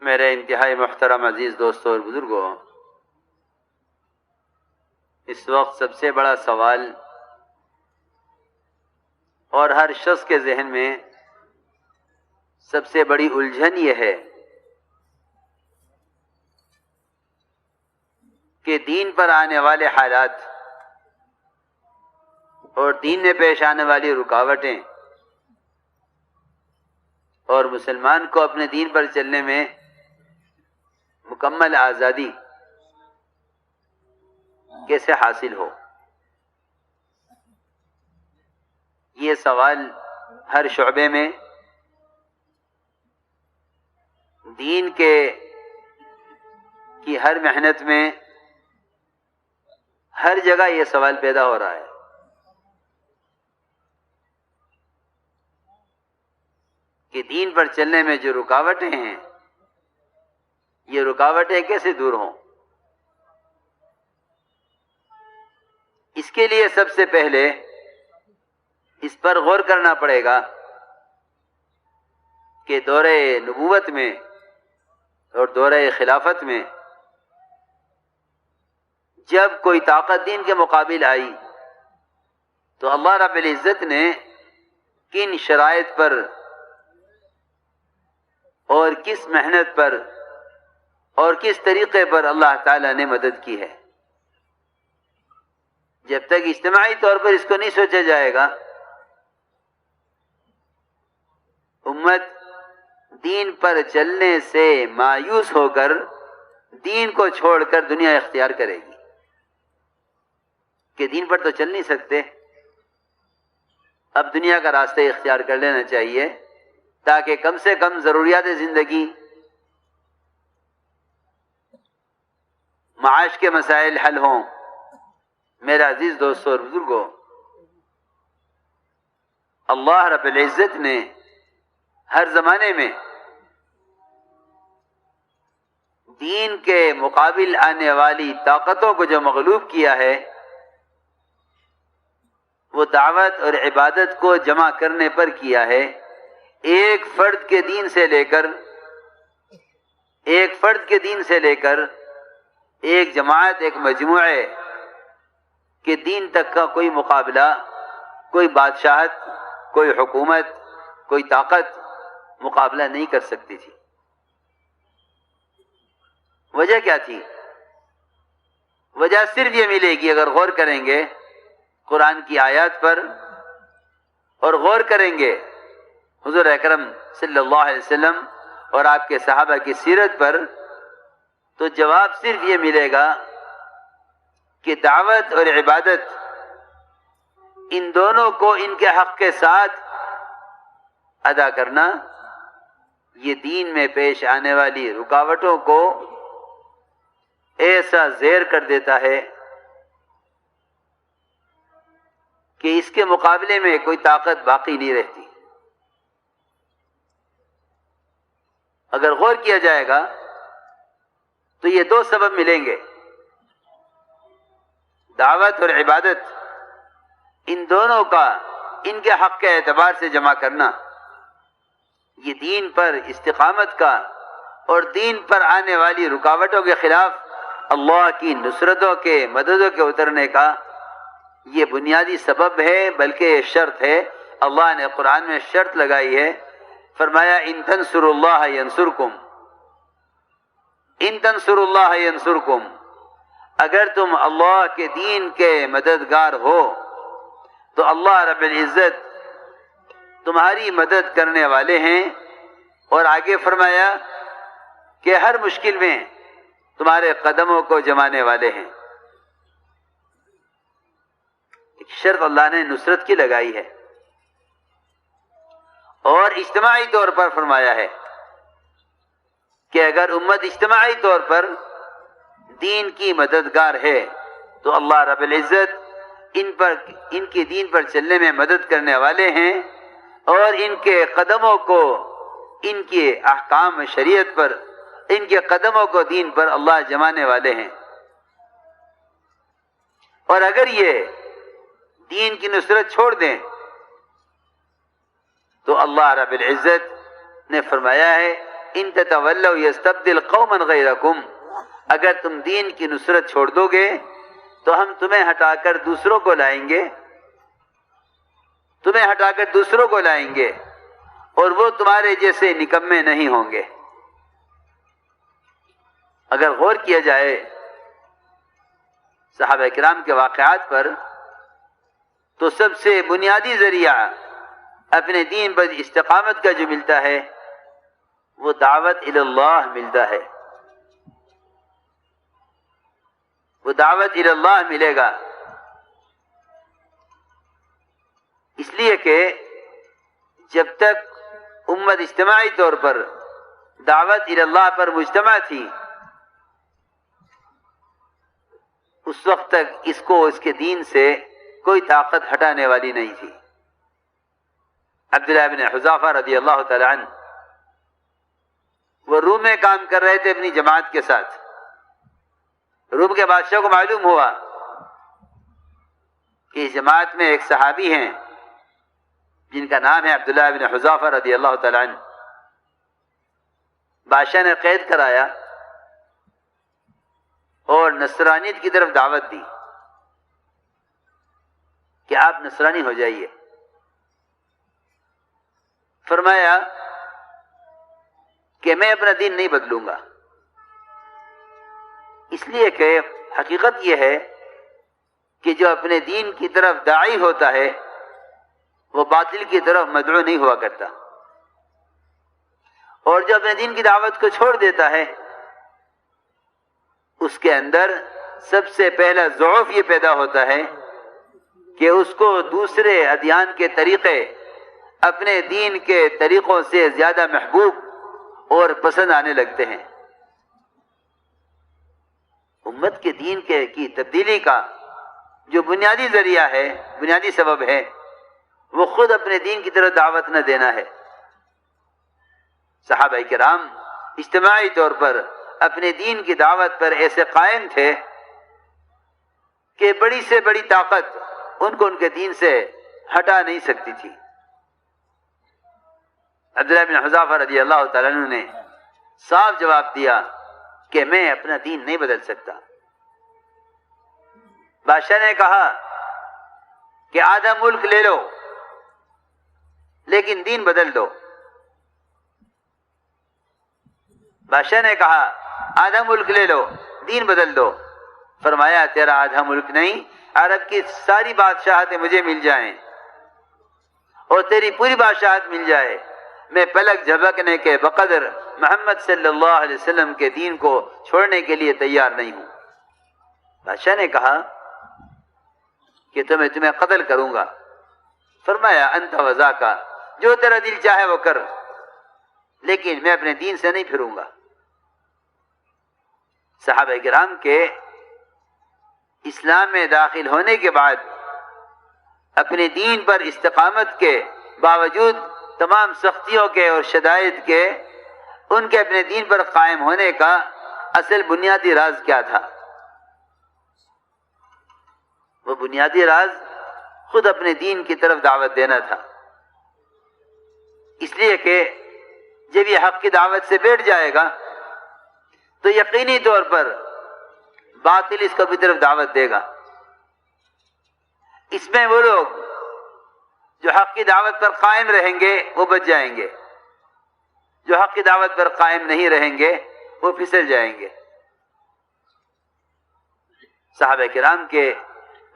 میرے انتہائی محترم عزیز دوستوں اور بزرگوں، اس وقت سب سے بڑا سوال اور ہر شخص کے ذہن میں سب سے بڑی الجھن یہ ہے کہ دین پر آنے والے حالات اور دین میں پیش آنے والی رکاوٹیں اور مسلمان کو اپنے دین پر چلنے میں مکمل آزادی کیسے حاصل ہو۔ یہ سوال ہر شعبے میں دین کی ہر محنت میں ہر جگہ یہ سوال پیدا ہو رہا ہے کہ دین پر چلنے میں جو رکاوٹیں ہیں یہ رکاوٹیں کیسے دور ہوں۔ اس کے لیے سب سے پہلے اس پر غور کرنا پڑے گا کہ دورے نبوت میں اور دورے خلافت میں جب کوئی طاقت دین کے مقابل آئی تو اللہ رب العزت نے کن شرائط پر اور کس محنت پر اور کس طریقے پر اللہ تعالیٰ نے مدد کی ہے۔ جب تک اجتماعی طور پر اس کو نہیں سوچا جائے گا، امت دین پر چلنے سے مایوس ہو کر دین کو چھوڑ کر دنیا اختیار کرے گی کہ دین پر تو چل نہیں سکتے، اب دنیا کا راستہ اختیار کر لینا چاہیے تاکہ کم سے کم ضروریات زندگی، معاش کے مسائل حل ہوں۔ میرا عزیز دوستوں اور بزرگوں، اللہ رب العزت نے ہر زمانے میں دین کے مقابل آنے والی طاقتوں کو جو مغلوب کیا ہے وہ دعوت اور عبادت کو جمع کرنے پر کیا ہے۔ ایک فرد کے دین سے لے کر ایک جماعت، ایک مجموعے کہ دین تک کا کوئی مقابلہ، کوئی بادشاہت، کوئی حکومت، کوئی طاقت مقابلہ نہیں کر سکتی تھی۔ وجہ کیا تھی؟ وجہ صرف یہ ملے گی اگر غور کریں گے قرآن کی آیات پر اور غور کریں گے حضور اکرم صلی اللہ علیہ وسلم اور آپ کے صحابہ کی سیرت پر، تو جواب صرف یہ ملے گا کہ دعوت اور عبادت ان دونوں کو ان کے حق کے ساتھ ادا کرنا، یہ دین میں پیش آنے والی رکاوٹوں کو ایسا زیر کر دیتا ہے کہ اس کے مقابلے میں کوئی طاقت باقی نہیں رہتی۔ اگر غور کیا جائے گا تو یہ دو سبب ملیں گے، دعوت اور عبادت ان دونوں کا ان کے حق کے اعتبار سے جمع کرنا، یہ دین پر استقامت کا اور دین پر آنے والی رکاوٹوں کے خلاف اللہ کی نصرتوں کے، مددوں کے اترنے کا یہ بنیادی سبب ہے، بلکہ یہ شرط ہے۔ اللہ نے قرآن میں شرط لگائی ہے، فرمایا ان تنصروا اللہ ینصرکم، ان تنصروا اللہ ینصرکم، اگر تم اللہ کے دین کے مددگار ہو تو اللہ رب العزت تمہاری مدد کرنے والے ہیں، اور آگے فرمایا کہ ہر مشکل میں تمہارے قدموں کو جمانے والے ہیں۔ ایک شرط اللہ نے نصرت کی لگائی ہے، اور اجتماعی طور پر فرمایا ہے کہ اگر امت اجتماعی طور پر دین کی مددگار ہے تو اللہ رب العزت ان کے دین پر چلنے میں مدد کرنے والے ہیں، اور ان کے قدموں کو، ان کے احکام شریعت پر، ان کے قدموں کو دین پر اللہ جمانے والے ہیں۔ اور اگر یہ دین کی نصرت چھوڑ دیں تو اللہ رب العزت نے فرمایا ہے ان تتولوا یستبدل قوما غیرکم، اگر تم دین کی نصرت چھوڑ دو گے تو ہم تمہیں ہٹا کر دوسروں کو لائیں گے، تمہیں ہٹا کر دوسروں کو لائیں گے، اور وہ تمہارے جیسے نکمے نہیں ہوں گے۔ اگر غور کیا جائے صحابہ کرام کے واقعات پر تو سب سے بنیادی ذریعہ اپنے دین پر استقامت کا جو ملتا ہے وہ دعوت الی اللہ ملتا ہے، وہ دعوت الی اللہ ملے گا۔ اس لیے کہ جب تک امت اجتماعی طور پر دعوت الی اللہ پر مجتمع تھی اس وقت تک اس کو اس کے دین سے کوئی طاقت ہٹانے والی نہیں تھی۔ عبداللہ بن حذافہ رضی اللہ تعالی عنہ وہ روم میں کام کر رہے تھے اپنی جماعت کے ساتھ۔ روم کے بادشاہ کو معلوم ہوا کہ اس جماعت میں ایک صحابی ہیں جن کا نام ہے عبداللہ بن حذافہ رضی اللہ تعالی عنہ۔ بادشاہ نے قید کرایا اور نصرانیت کی طرف دعوت دی کہ آپ نصرانی ہو جائیے۔ فرمایا کہ میں اپنا دین نہیں بدلوں گا، اس لیے کہ حقیقت یہ ہے کہ جو اپنے دین کی طرف داعی ہوتا ہے وہ باطل کی طرف مدعو نہیں ہوا کرتا، اور جو اپنے دین کی دعوت کو چھوڑ دیتا ہے اس کے اندر سب سے پہلا ضعف یہ پیدا ہوتا ہے کہ اس کو دوسرے ادیان کے طریقے اپنے دین کے طریقوں سے زیادہ محبوب اور پسند آنے لگتے ہیں۔ امت کے دین کی تبدیلی کا جو بنیادی ذریعہ ہے، بنیادی سبب ہے، وہ خود اپنے دین کی طرف دعوت نہ دینا ہے۔ صحابہ کرام اجتماعی طور پر اپنے دین کی دعوت پر ایسے قائم تھے کہ بڑی سے بڑی طاقت ان کو ان کے دین سے ہٹا نہیں سکتی تھی۔ عبداللہ بن حذافہ رضی اللہ تعالیٰ عنہ نے صاف جواب دیا کہ میں اپنا دین نہیں بدل سکتا۔ بادشاہ نے کہا کہ آدھا ملک لے لو لیکن دین بدل دو۔ بادشاہ نے کہا آدھا ملک لے لو دین بدل دو۔ فرمایا تیرا آدھا ملک نہیں، عرب کی ساری بادشاہتیں مجھے مل جائیں اور تیری پوری بادشاہت مل جائے، میں پلک جھپکنے کے بقدر محمد صلی اللہ علیہ وسلم کے دین کو چھوڑنے کے لیے تیار نہیں ہوں۔ بادشاہ نے کہا کہ تمہیں قتل کروں گا۔ فرمایا انت وذاکا، جو تیرا دل چاہے وہ کر، لیکن میں اپنے دین سے نہیں پھروں گا۔ صحابہ کرام کے اسلام میں داخل ہونے کے بعد اپنے دین پر استقامت کے باوجود تمام سختیوں کے اور شدائد کے ان کے اپنے دین پر قائم ہونے کا اصل بنیادی راز کیا تھا؟ وہ بنیادی راز خود اپنے دین کی طرف دعوت دینا تھا۔ اس لیے کہ جب یہ حق کی دعوت سے بیٹھ جائے گا تو یقینی طور پر باطل اس کو بھی طرف دعوت دے گا۔ اس میں وہ لوگ جو حق کی دعوت پر قائم رہیں گے وہ بچ جائیں گے، جو حق کی دعوت پر قائم نہیں رہیں گے وہ پھسل جائیں گے۔ صحابہ کرام کے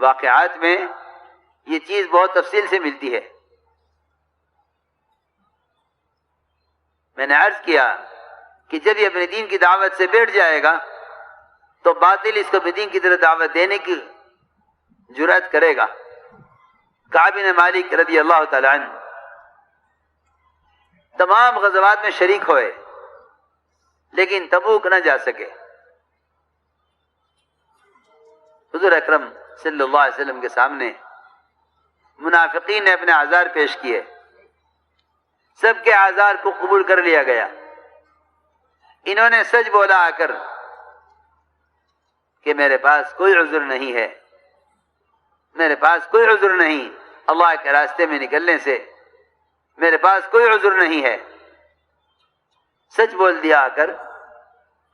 واقعات میں یہ چیز بہت تفصیل سے ملتی ہے۔ میں نے عرض کیا کہ جب یہ اپنے دین کی دعوت سے بیٹھ جائے گا تو باطل اس کو اپنے دین کی طرف دعوت دینے کی جرأت کرے گا۔ کعب بن مالک رضی اللہ تعالی عنہ تمام غزوات میں شریک ہوئے لیکن تبوک نہ جا سکے۔ حضور اکرم صلی اللہ علیہ وسلم کے سامنے منافقین نے اپنے اعذار پیش کیے، سب کے اعذار کو قبول کر لیا گیا۔ انہوں نے سچ بولا آ کر کہ میرے پاس کوئی عذر نہیں ہے، میرے پاس کوئی عذر نہیں، اللہ کے راستے میں نکلنے سے میرے پاس کوئی عذر نہیں ہے۔ سچ بول دیا آ کر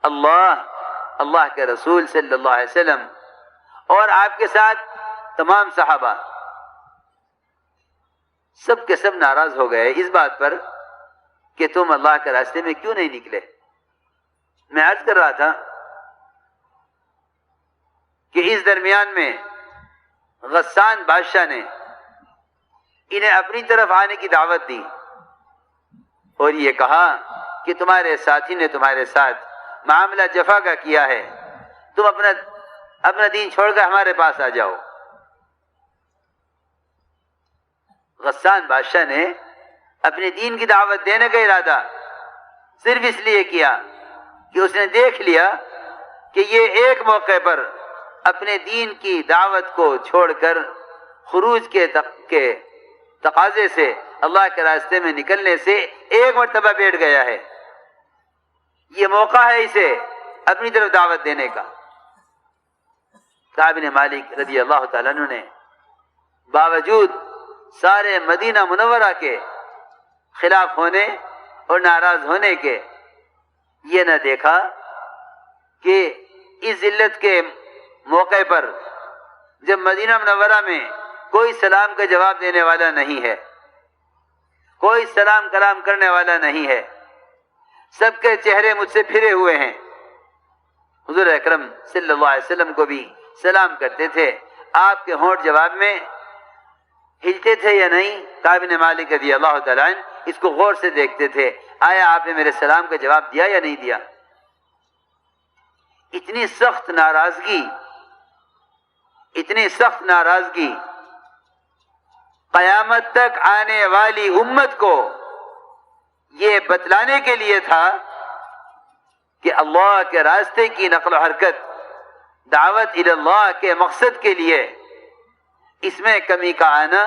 اللہ کے رسول صلی اللہ علیہ وسلم اور آپ کے ساتھ تمام صحابہ سب کے سب ناراض ہو گئے اس بات پر کہ تم اللہ کے راستے میں کیوں نہیں نکلے. میں عرض کر رہا تھا کہ اس درمیان میں غسان بادشاہ نے انہیں اپنی طرف آنے کی دعوت دی اور یہ کہا کہ تمہارے ساتھی نے تمہارے ساتھ معاملہ جفا کا کیا ہے, تم اپنا دین چھوڑ کر ہمارے پاس آ جاؤ. غسان بادشاہ نے اپنے دین کی دعوت دینے کا ارادہ صرف اس لیے کیا کہ اس نے دیکھ لیا کہ یہ ایک موقع پر اپنے دین کی دعوت کو چھوڑ کر خروج کے تقاضے سے اللہ کے راستے میں نکلنے سے ایک مرتبہ بیٹھ گیا ہے. یہ موقع ہے اسے اپنی طرف دعوت دینے کا. کعب بن مالک رضی اللہ تعالیٰ عنہ نے باوجود سارے مدینہ منورہ کے خلاف ہونے اور ناراض ہونے کے یہ نہ دیکھا کہ اس ذلت کے موقع پر جب مدینہ منورہ میں کوئی سلام کا جواب دینے والا نہیں ہے, کوئی سلام کلام کرنے والا نہیں ہے, سب کے چہرے مجھ سے پھرے ہوئے ہیں. حضور اکرم صلی اللہ علیہ وسلم کو بھی سلام کرتے تھے, آپ کے ہونٹ جواب میں ہلتے تھے یا نہیں؟ کعب بن مالک رضی اللہ تعالیٰ عنہ اس کو غور سے دیکھتے تھے, آیا آپ نے میرے سلام کا جواب دیا یا نہیں دیا؟ اتنی سخت ناراضگی قیامت تک آنے والی امت کو یہ بتلانے کے لیے تھا کہ اللہ کے راستے کی نقل و حرکت دعوت الی اللہ کے مقصد کے لیے اس میں کمی کا آنا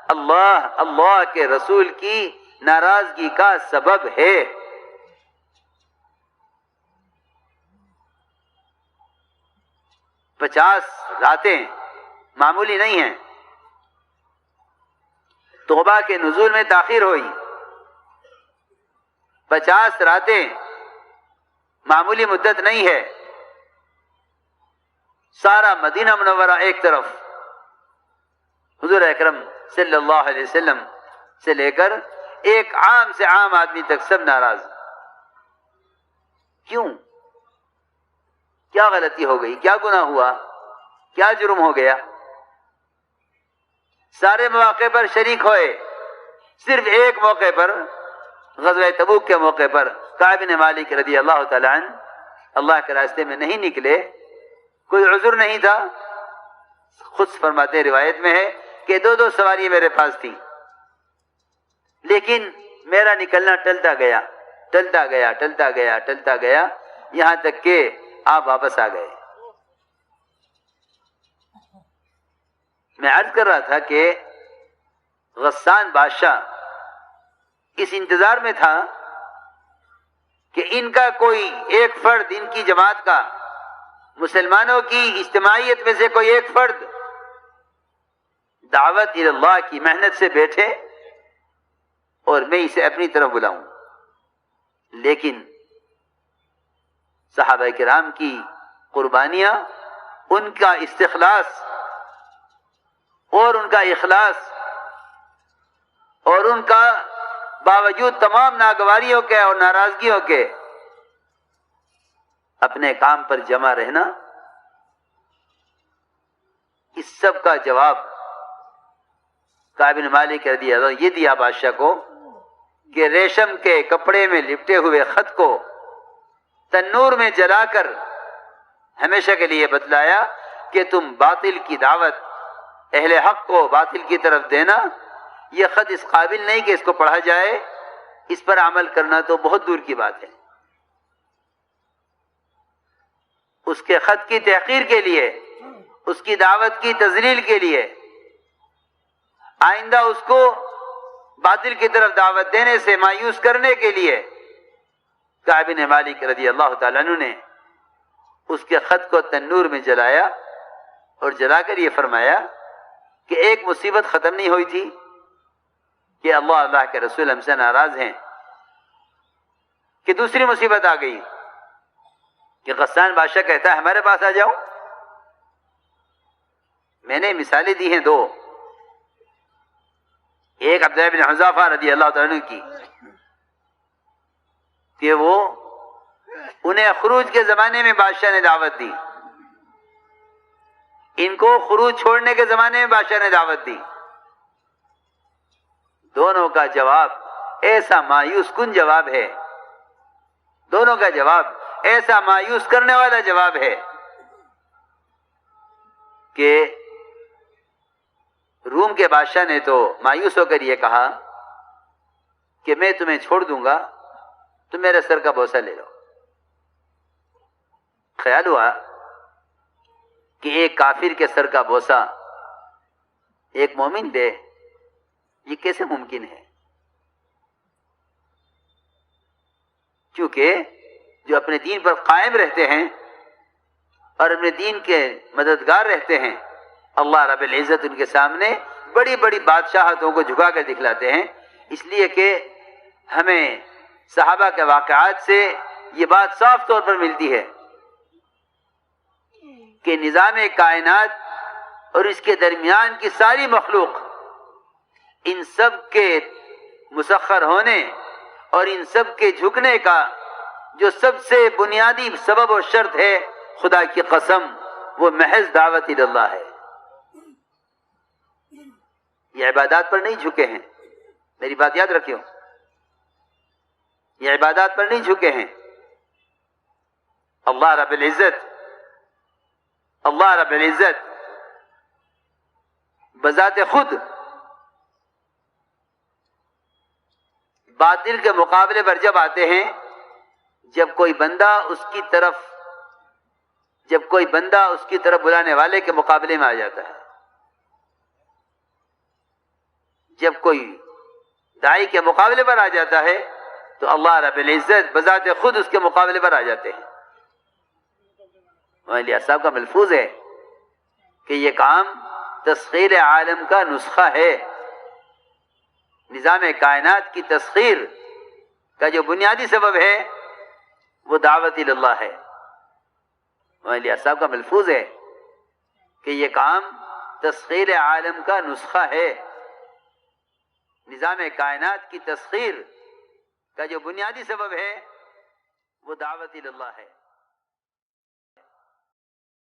اللہ کے رسول کی ناراضگی کا سبب ہے. 50 راتیں معمولی نہیں ہیں. توبہ کے نزول میں تاخیر ہوئی. 50 راتیں معمولی مدت نہیں ہے. سارا مدینہ منورہ ایک طرف, حضور اکرم صلی اللہ علیہ وسلم سے لے کر ایک عام سے عام آدمی تک سب ناراض. کیوں؟ کیا غلطی ہو گئی؟ کیا گناہ ہوا؟ کیا جرم ہو گیا؟ سارے مواقع پر شریک ہوئے, صرف ایک موقع پر غزوہ تبوک کے موقع پر کعب بن مالک رضی اللہ تعالیٰ عنہ اللہ کے راستے میں نہیں نکلے. کوئی عذر نہیں تھا. خود فرماتے روایت میں ہے کہ 2 سواری میرے پاس تھی, لیکن میرا نکلنا ٹلتا گیا یہاں تک کہ آپ واپس آ گئے. میں عرض کر رہا تھا کہ غسان بادشاہ اس انتظار میں تھا کہ ان کا کوئی ایک فرد, ان کی جماعت کا, مسلمانوں کی اجتماعیت میں سے کوئی ایک فرد دعوت الی اللہ کی محنت سے بیٹھے اور میں اسے اپنی طرف بلاؤں. لیکن صحابہ کرام کی قربانیاں, ان کا استخلاص اور ان کا اخلاص اور ان کا باوجود تمام ناگواریوں کے اور ناراضگیوں کے اپنے کام پر جمع رہنا, اس سب کا جواب کعب بن مالک رضی اللہ عنہ یہ دیا بادشاہ کو کہ ریشم کے کپڑے میں لپٹے ہوئے خط کو تنور میں جلا کر ہمیشہ کے لیے بتلایا کہ تم باطل کی دعوت, اہل حق کو باطل کی طرف دینا, یہ خط اس قابل نہیں کہ اس کو پڑھا جائے, اس پر عمل کرنا تو بہت دور کی بات ہے. اس کے خط کی تحقیر کے لیے, اس کی دعوت کی تذلیل کے لیے, آئندہ اس کو باطل کی طرف دعوت دینے سے مایوس کرنے کے لیے کعب بن مالک رضی اللہ تعالیٰ عنہ نے اس کے خط کو تنور میں جلایا اور جلا کر یہ فرمایا کہ ایک مصیبت ختم نہیں ہوئی تھی کہ اللہ کے رسول ہم سے ناراض ہیں, کہ دوسری مصیبت آ گئی کہ غسان بادشاہ کہتا ہے ہمارے پاس آ جاؤ. میں نے مثالیں دی ہیں دو. ایک عبداللہ بن حذافہ رضی اللہ تعالیٰ عنہ کی کہ وہ انہیں خروج کے زمانے میں بادشاہ نے دعوت دی، ان کو خروج چھوڑنے کے زمانے میں بادشاہ نے دعوت دی. دونوں کا جواب ایسا مایوس کن جواب ہے، دونوں کا جواب ایسا مایوس کرنے والا جواب ہے کہ روم کے بادشاہ نے تو مایوس ہو کر یہ کہا کہ میں تمہیں چھوڑ دوں گا، تم میرے سر کا بوسہ لے لو. خیال ہوا کہ ایک کافر کے سر کا بوسہ ایک مومن دے، یہ کیسے ممکن ہے؟ کیونکہ جو اپنے دین پر قائم رہتے ہیں اور اپنے دین کے مددگار رہتے ہیں، اللہ رب العزت ان کے سامنے بڑی بڑی بادشاہتوں کو جھکا کر دکھلاتے ہیں. اس لیے کہ ہمیں صحابہ کے واقعات سے یہ بات صاف طور پر ملتی ہے کہ نظام کائنات اور اس کے درمیان کی ساری مخلوق، ان سب کے مسخر ہونے اور ان سب کے جھکنے کا جو سب سے بنیادی سبب و شرط ہے، خدا کی قسم وہ محض دعوت اللہ ہے. یہ عبادات پر نہیں جھکے ہیں، میری بات یاد رکھیو، یہ عبادات پر نہیں جھکے ہیں. اللہ رب العزت بذات خود باطل کے مقابلے پر جب آتے ہیں، جب کوئی بندہ اس کی طرف بلانے والے کے مقابلے میں آ جاتا ہے، جب کوئی داعی کے مقابلے پر آ جاتا ہے تو اللہ رب العزت بذات خود اس کے مقابلے پر آ جاتے ہیں. مولانا صاحب کا ملفوظ ہے کہ یہ کام تسخیر عالم کا نسخہ ہے. نظام کائنات کی تسخیر کا جو بنیادی سبب ہے وہ دعوت اللہ ہے. مولانا صاحب کا ملفوظ ہے کہ یہ کام تسخیر عالم کا نسخہ ہے. نظام کائنات کی تسخیر کا جو بنیادی سبب ہے وہ دعوت اللہ ہے.